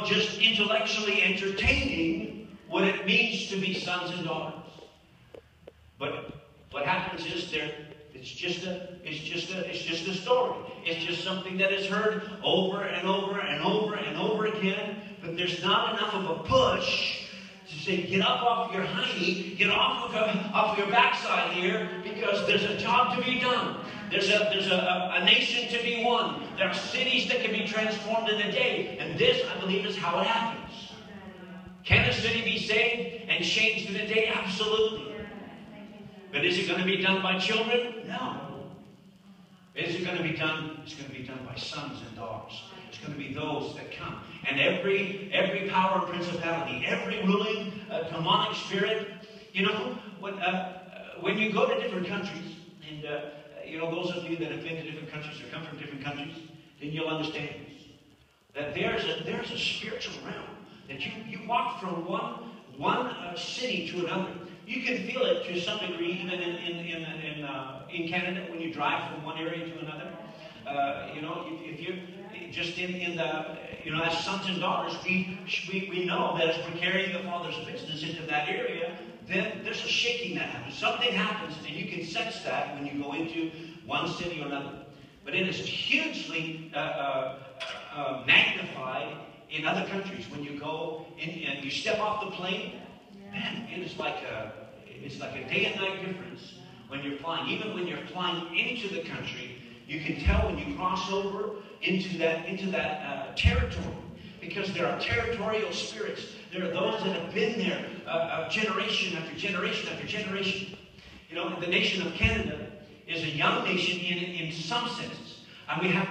just intellectually entertaining what it means to be sons and daughters. But what happens is it's just a story. It's just something that is heard over and over and over and over again. But there's not enough of a push to say, get up off your hiney, get off of your backside here, because there's a job to be done. There's a nation to be won. There are cities that can be transformed in a day. And this, I believe, is how it happens. Can a city be saved and changed in a day? Absolutely. But is it going to be done by children? No. Is it going to be done? It's going to be done by sons and daughters. It's going to be those that come. And every power and principality, every ruling demonic spirit, when you go to different countries, and those of you that have been to different countries or come from different countries, then you'll understand this. That there's a spiritual realm. That you walk from one city to another. You can feel it to some degree even in Canada when you drive from one area to another. If you're just in the, as sons and daughters, we know that as we're carrying the Father's business into that area, then there's a shaking that happens. Something happens, and you can sense that when you go into one city or another. But it is hugely magnified in other countries. When you go in and you step off the plane, man, it's like a day and night difference when you're flying. Even when you're flying into the country, you can tell when you cross over into that territory, because there are territorial spirits. There are those that have been there generation after generation after generation. The nation of Canada is a young nation in some senses. And we have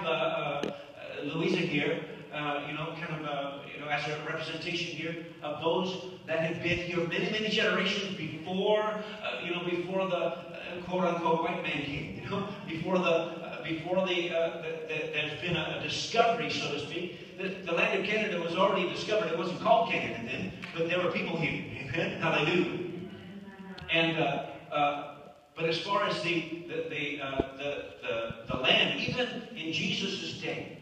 Louisa here, as a representation here of those that have been here many, many generations before the quote-unquote white man came. Before there's been a discovery, so to speak. The land of Canada was already discovered. It wasn't called Canada then, but there were people here. Amen. Hallelujah. And but as far as the land, even in Jesus' day,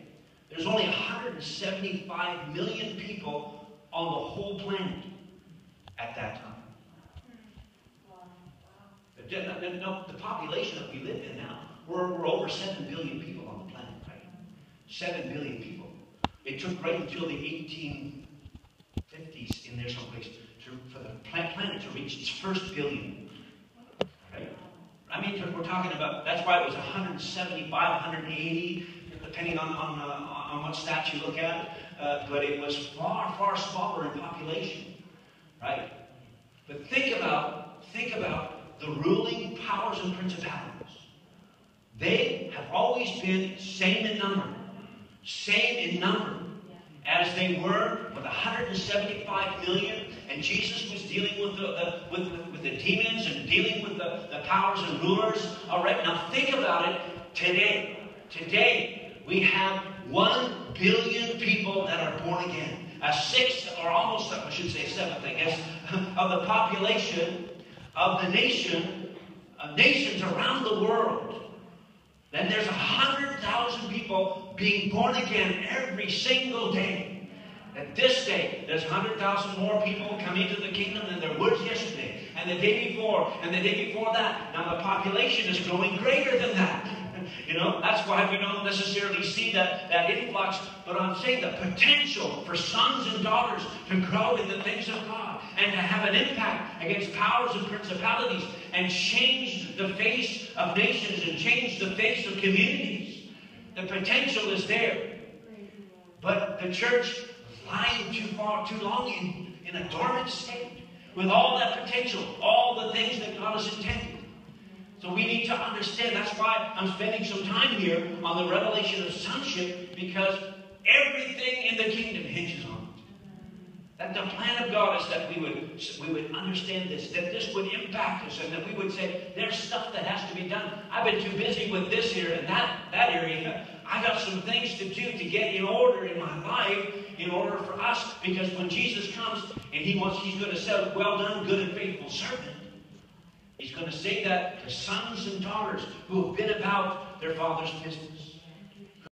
there's only 175 million people on the whole planet at that time. The population that we live in now, we're over 7 billion people on the planet, right? 7 billion people. It took right until the 1850s in there someplace for the planet to reach its first billion. Right? I mean, we're talking about, that's why it was 175, 180, depending on what stats you look at. But it was far, far smaller in population. Right? But think about the ruling powers and principalities. They have always been same in number as they were with 175 million, and Jesus was dealing with the demons and dealing with the powers and rulers. All right, now think about it today. Today we have 1 billion people that are born again. A sixth, or almost, I should say seventh, I guess, of the population of the nations around the world. Then there's 100,000 people being born again every single day. At this day, there's 100,000 more people coming into the kingdom than there was yesterday, and the day before, and the day before that. Now the population is growing greater than that. That's why we don't necessarily see that influx. But I'm saying the potential for sons and daughters to grow in the things of God and to have an impact against powers and principalities and change the face of nations and change the face of communities. The potential is there. But the church lying too long in a dormant state with all that potential, all the things that God has intended. So we need to understand. That's why I'm spending some time here on the revelation of sonship, because everything in the kingdom hinges on it. That the plan of God is that we would understand this, that this would impact us, and that we would say, there's stuff that has to be done. I've been too busy with this here and that area. I got some things to do to get in order in my life, in order for us, because when Jesus comes and he's going to say, well done, good and faithful servant. He's going to say that to sons and daughters who have been about their Father's business.